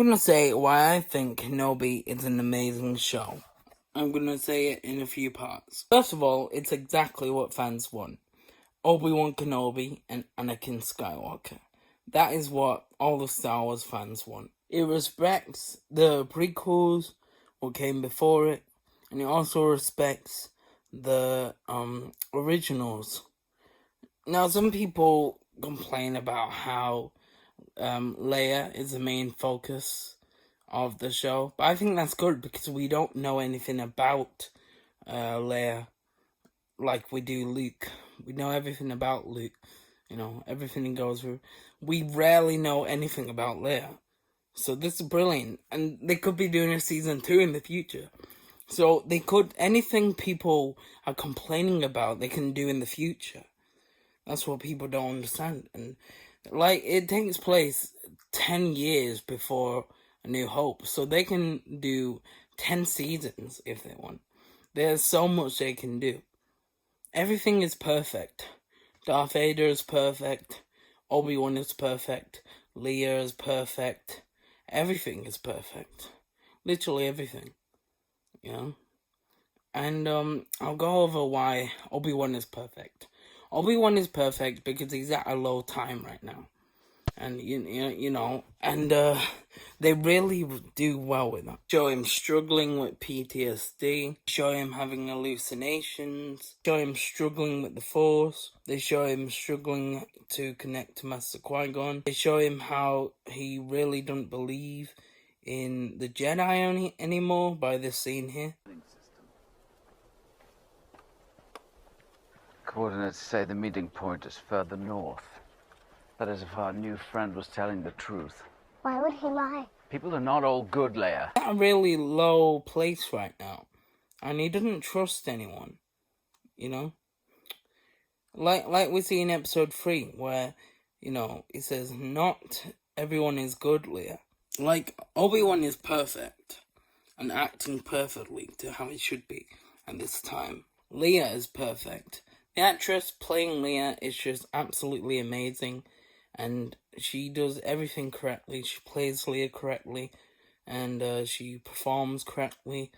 I'm gonna say why I think Kenobi is an amazing show. I'm gonna say it in a few parts. First of all, it's exactly what fans want. Obi-Wan Kenobi and Anakin Skywalker. That is what all the Star Wars fans want. It respects the prequels, what came before it, and it also respects the originals. Now, some people complain about how Leia is the main focus of the show, but I think that's good because we don't know anything about Leia like we do Luke. We know everything about Luke, everything he goes through. We rarely know anything about Leia. So this is brilliant, and they could be doing a season 2 in the future. So they could, anything people are complaining about, they can do in the future. That's what people don't understand. And it takes place 10 years before A New Hope, so they can do 10 seasons if they want. There's so much they can do. Everything is perfect. Darth Vader is perfect. Obi-Wan is perfect. Leia is perfect. Everything is perfect. Literally everything. And I'll go over why Obi-Wan is perfect. Obi-Wan is perfect because he's at a low time right now. And, they really do well with that. Show him struggling with PTSD. Show him having hallucinations. Show him struggling with the Force. They show him struggling to connect to Master Qui-Gon. They show him how he really doesn't believe in the Jedi anymore by this scene here. Coordinates say the meeting point is further north. That is if our new friend was telling the truth. Why would he lie? People are not all good, Leia. At a really low place right now. And he doesn't trust anyone. Like we see in episode 3, where, it says, not everyone is good, Leia. Like, Obi-Wan is perfect. And acting perfectly to how it should be at this time. Leia is perfect. The actress playing Leia is just absolutely amazing. And she does everything correctly. She plays Leia correctly. And she performs correctly.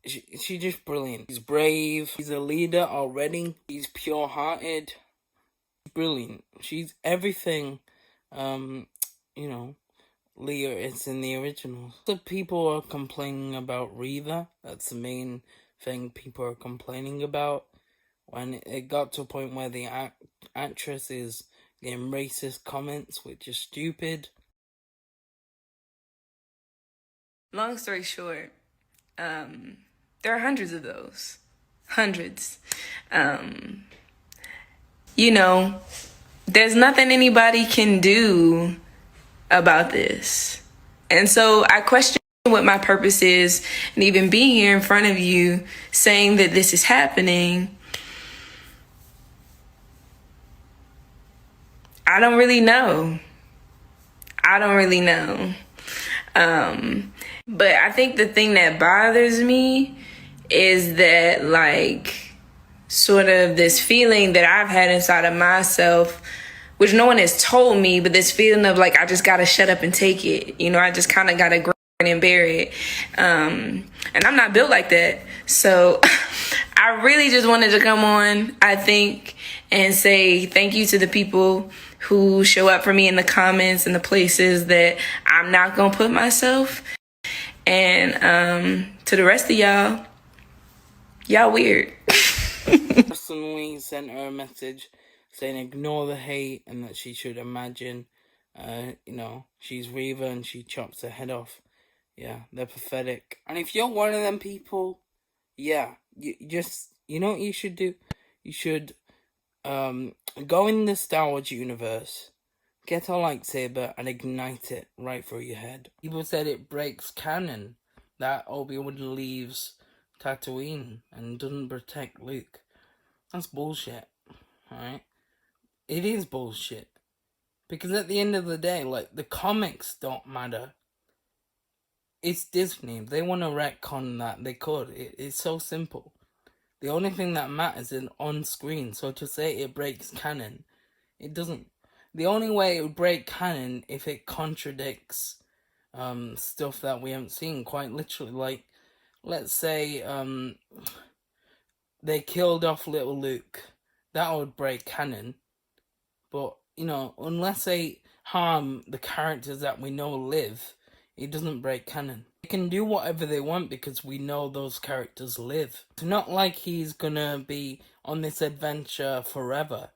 She's just brilliant. She's brave. She's a leader already. She's pure-hearted. Brilliant. She's everything, Leia is in the original. So people are complaining about Reva. That's the main thing people are complaining about. When it got to a point where the actress is getting racist comments, which is stupid. Long story short, there are hundreds of those. Hundreds. There's nothing anybody can do about this. And so I question what my purpose is, and even being here in front of you saying that this is happening, I don't really know. But I think the thing that bothers me is that, sort of this feeling that I've had inside of myself, which no one has told me, but this feeling of I just gotta shut up and take it. I just kind of gotta grin and bear it. And I'm not built like that. So I really just wanted to come on, I think, and say thank you to the people who show up for me in the comments and the places that I'm not gonna put myself. And to the rest of y'all weird. Personally sent her a message saying ignore the hate and that she should imagine, she's Reva and she chops her head off. Yeah, they're pathetic. And if you're one of them people, yeah, you know what you should do? You should go in the Star Wars universe, get a lightsaber and ignite it right through your head. People said it breaks canon that Obi-Wan leaves Tatooine and doesn't protect Luke. That's bullshit, alright? It is bullshit. Because at the end of the day, the comics don't matter. It's Disney. If they want to retcon that, they could. It's so simple. The only thing that matters is on screen. So to say it breaks canon, it doesn't. The only way it would break canon if it contradicts stuff that we haven't seen, quite literally. Like, let's say they killed off little Luke. That would break canon. But, unless they harm the characters that we know live, it doesn't break canon. They can do whatever they want because we know those characters live. It's not like he's gonna be on this adventure forever.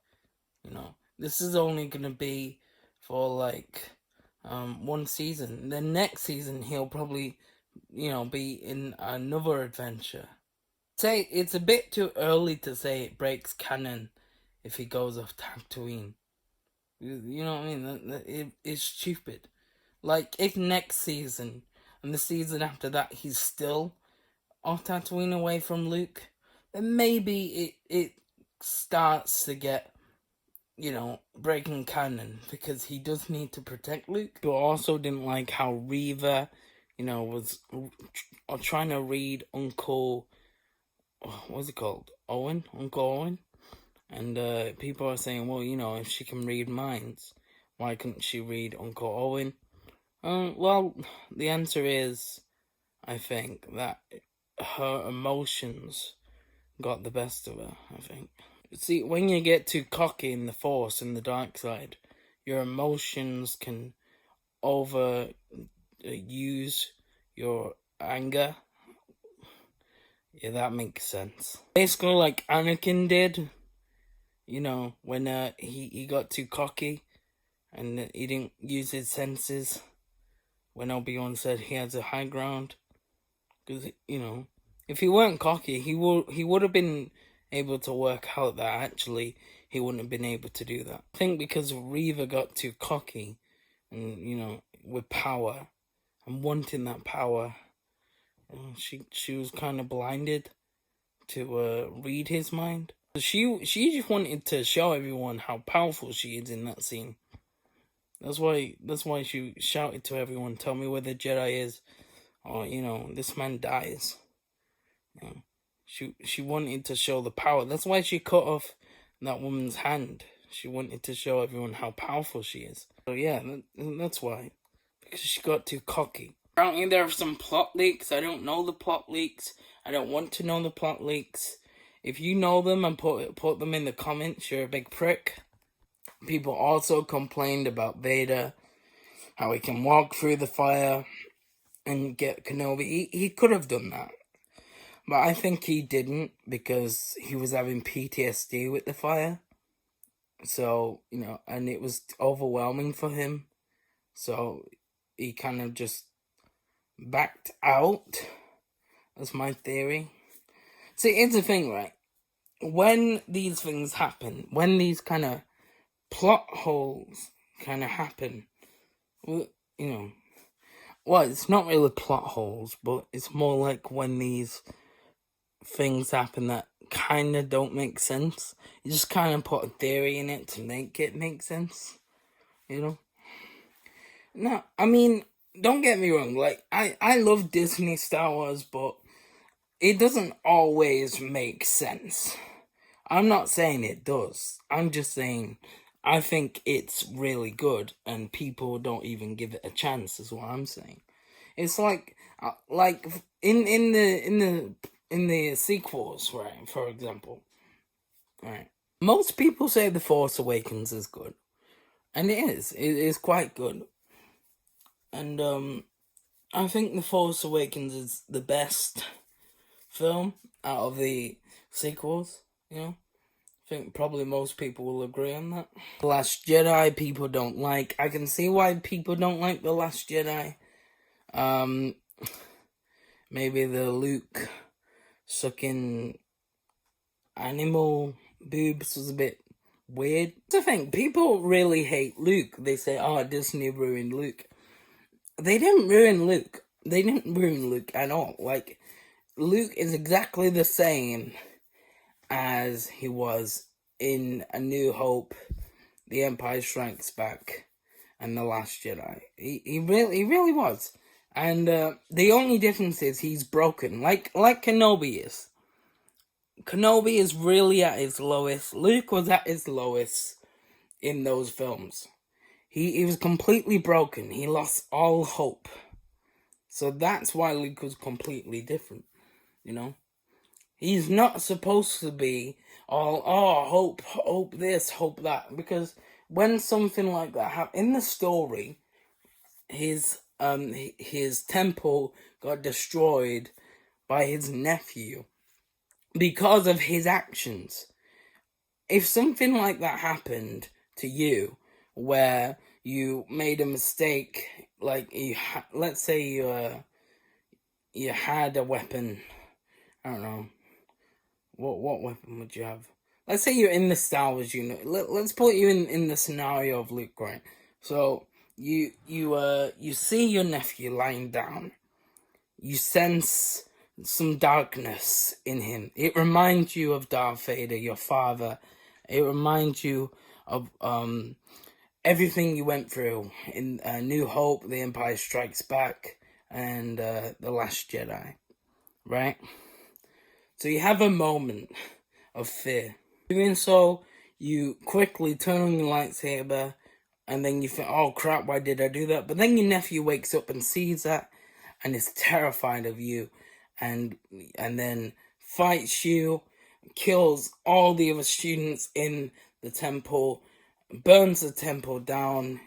This is only gonna be for like one season. The next season he'll probably, be in another adventure. Say it's a bit too early to say it breaks canon if he goes off Tatooine. You know what I mean? It's stupid. Like, if next season and the season after that he's still off Tatooine away from Luke, then maybe it starts to get, breaking canon, because he does need to protect Luke. But also didn't like how Reva, was trying to read Uncle, what's it called? Uncle Owen? And people are saying, well, if she can read minds, why couldn't she read Uncle Owen? Well, the answer is, I think, that her emotions got the best of her, I think. See, when you get too cocky in the Force and the dark side, your emotions can overuse your anger. Yeah, that makes sense. Basically like Anakin did. When he got too cocky and he didn't use his senses when Obi-Wan said he has a high ground. Because, if he weren't cocky, he would have been able to work out that actually he wouldn't have been able to do that. I think because Reva got too cocky and, with power and wanting that power, she was kind of blinded to read his mind. She just wanted to show everyone how powerful she is in that scene. That's why she shouted to everyone, "Tell me where the Jedi is, or this man dies." She wanted to show the power. That's why she cut off that woman's hand. She wanted to show everyone how powerful she is. So yeah, that's why. Because she got too cocky. Apparently there are some plot leaks. I don't know the plot leaks. I don't want to know the plot leaks. If you know them and put them in the comments, you're a big prick. People also complained about Vader, how he can walk through the fire and get Kenobi. He could have done that. But I think he didn't because he was having PTSD with the fire. So, and it was overwhelming for him. So he kind of just backed out. That's my theory. See, here's the thing, right? When these things happen, when these kind of plot holes kind of happen, well, it's not really plot holes, but it's more like when these things happen that kind of don't make sense. You just kind of put a theory in it to make it make sense, No, I mean, don't get me wrong, like, I love Disney Star Wars, but it doesn't always make sense. I'm not saying it does. I'm just saying I think it's really good and people don't even give it a chance, is what I'm saying. It's like in the sequels, right, for example. Right. Most people say The Force Awakens is good. And it is. It is quite good. And I think The Force Awakens is the best film out of the sequels, I think probably most people will agree on that. The Last Jedi, people don't like. I can see why people don't like The Last Jedi. Maybe the Luke sucking animal boobs was a bit weird. I think people really hate Luke. They say, "Oh, Disney ruined Luke." They didn't ruin Luke. They didn't ruin Luke at all. Like, Luke is exactly the same as he was in A New Hope, The Empire Strikes Back, and The Last Jedi. He really was. And the only difference is he's broken, like Kenobi is. Kenobi is really at his lowest. Luke was at his lowest in those films. He was completely broken. He lost all hope. So that's why Luke was completely different, you know? He's not supposed to be all, hope this, hope that. Because when something like that happens, in the story, his temple got destroyed by his nephew because of his actions. If something like that happened to you, where you made a mistake, like let's say you had a weapon, I don't know, what weapon would you have? Let's say you're in the Star Wars unit. Let's put you in the scenario of Luke, right? So you see your nephew lying down. You sense some darkness in him. It reminds you of Darth Vader, your father. It reminds you of everything you went through in New Hope, The Empire Strikes Back, and The Last Jedi, right? So you have a moment of fear. Doing so, you quickly turn on your lightsaber, and then you think, oh crap, why did I do that? But then your nephew wakes up and sees that, and is terrified of you, and then fights you, kills all the other students in the temple, burns the temple down,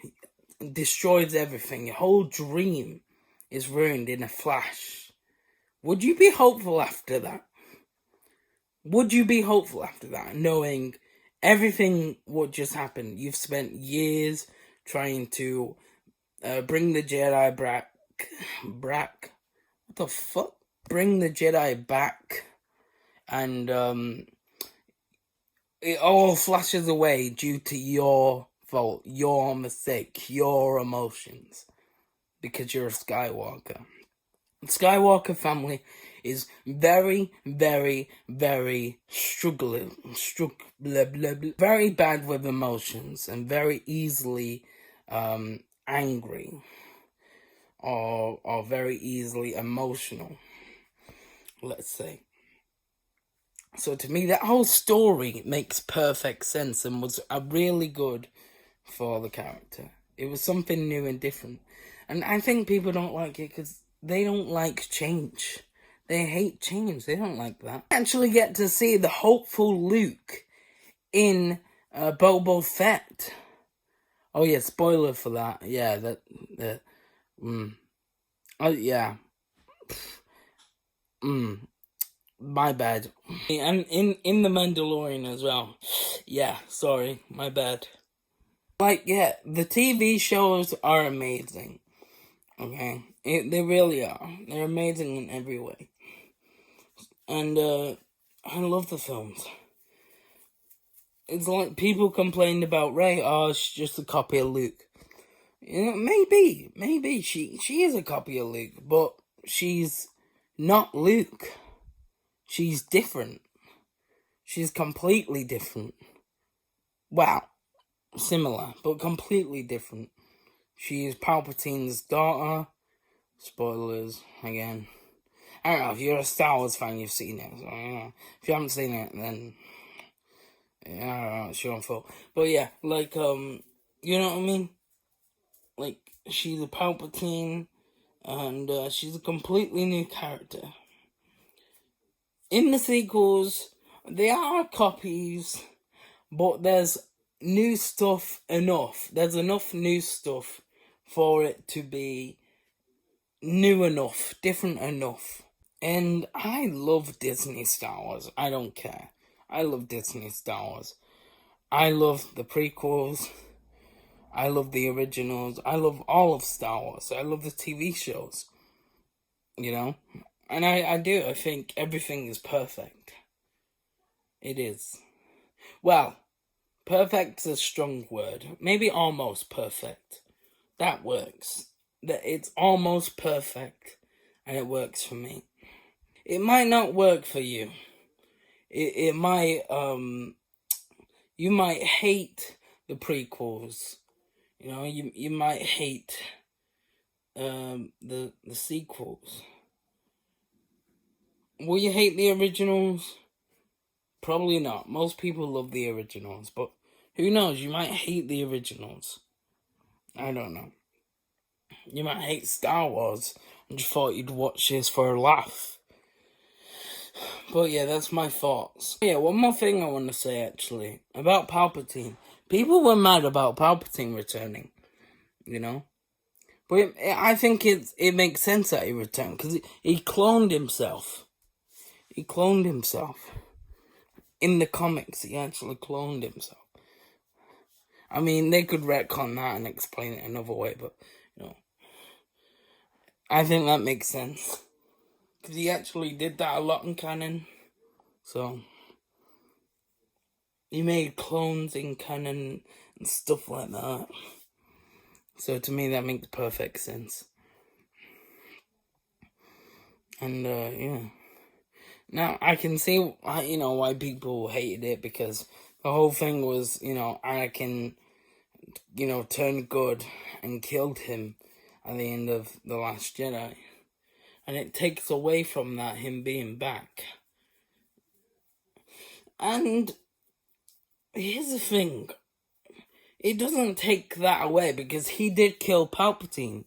destroys everything. Your whole dream is ruined in a flash. Would you be hopeful after that? Would you be hopeful after that, knowing everything what just happened? You've spent years trying to bring the Jedi back. What the fuck? Bring the Jedi back, and it all flashes away due to your fault, your mistake, your emotions, because you're a Skywalker. The Skywalker family is very, very, very very bad with emotions, and very easily angry, or very easily emotional, let's say. So to me, that whole story makes perfect sense and was really good for the character. It was something new and different. And I think people don't like it because they don't like change. They hate change. They don't like that. I actually get to see the hopeful Luke in Boba Fett. Oh yeah, spoiler for that. Yeah, oh yeah. My bad. And in The Mandalorian as well. Yeah, sorry, my bad. Like, yeah, the TV shows are amazing. Okay? They really are. They're amazing in every way. And, I love the films. It's like people complained about Rey, oh, she's just a copy of Luke. You know, maybe she is a copy of Luke, but she's not Luke. She's different. She's completely different. Wow. Similar, but completely different. She is Palpatine's daughter. Spoilers, again. I don't know, if you're a Star Wars fan, you've seen it. So, you know, if you haven't seen it, then yeah, I don't know, it's your own fault. But yeah, like, you know what I mean? Like, she's a Palpatine, and she's a completely new character. In the sequels, they are copies, but there's new stuff enough. There's enough new stuff for it to be new enough, different enough. And I love Disney Star Wars. I don't care. I love Disney Star Wars. I love the prequels. I love the originals. I love all of Star Wars. I love the TV shows. You know? And I do. I think everything is perfect. It is. Well, perfect's a strong word. Maybe almost perfect. That works. That it's almost perfect, and it works for me. It might not work for you. It might, you might hate the prequels. You know, you might hate the sequels. Will you hate the originals? Probably not. Most people love the originals, but who knows? You might hate the originals. I don't know. You might hate Star Wars I just thought you'd watch this for a laugh. But yeah, that's my thoughts. Yeah, one more thing I want to say actually about Palpatine. People were mad about Palpatine returning, you know? But I think it makes sense that he returned, because he cloned himself. He cloned himself. In the comics, he actually cloned himself. I mean, they could retcon that and explain it another way, but, you know, I think that makes sense. Because he actually did that a lot in canon. So, he made clones in canon and stuff like that. So to me, that makes perfect sense. And, yeah. Now, I can see, why people hated it, because the whole thing was, Anakin, turned good and killed him at the end of The Last Jedi. And it takes away from that, him being back. And here's the thing. It doesn't take that away, because he did kill Palpatine.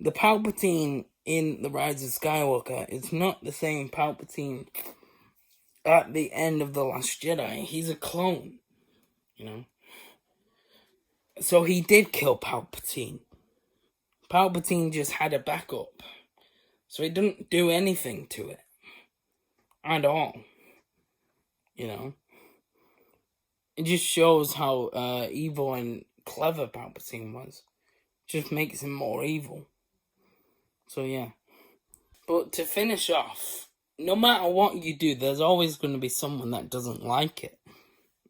The Palpatine in The Rise of Skywalker is not the same Palpatine at the end of The Last Jedi. He's a clone, So he did kill Palpatine. Palpatine just had a backup. So he didn't do anything to it. At all. It just shows how evil and clever Palpatine was. Just makes him more evil. So yeah. But to finish off, no matter what you do, there's always going to be someone that doesn't like it.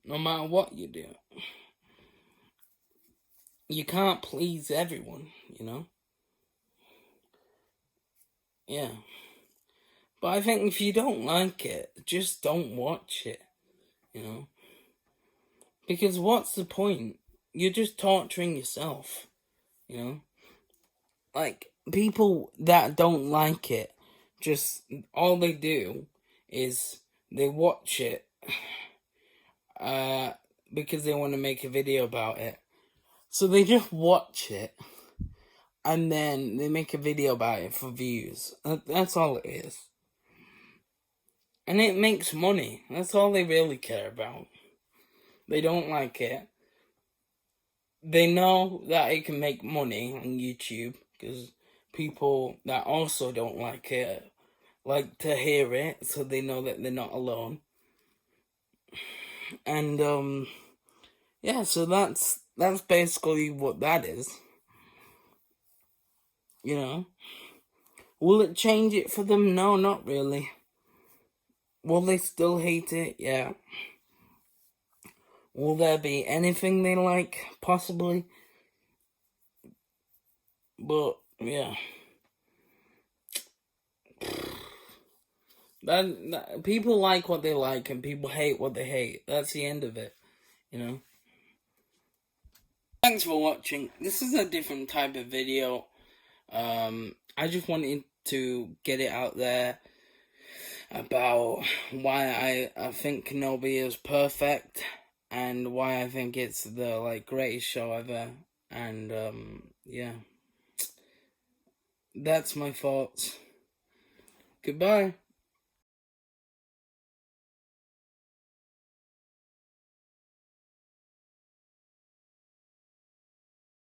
No matter what you do. You can't please everyone, Yeah. But I think if you don't like it, just don't watch it, Because what's the point? You're just torturing yourself, Like, people that don't like it, just, all they do is they watch it because they want to make a video about it. So they just watch it, and then they make a video about it for views. That's all it is. And it makes money. That's all they really care about. They don't like it. They know that it can make money on YouTube, because people that also don't like it like to hear it, so they know that they're not alone. And yeah, so that's basically what that is. Will it change it for them? No, not really. Will they still hate it? Yeah. Will there be anything they like? Possibly. But yeah. That people like what they like and people hate what they hate. That's the end of it, Thanks for watching. This is a different type of video. I just wanted to get it out there about why I think Kenobi is perfect, and why I think it's the greatest show ever. And yeah. That's my thoughts. Goodbye.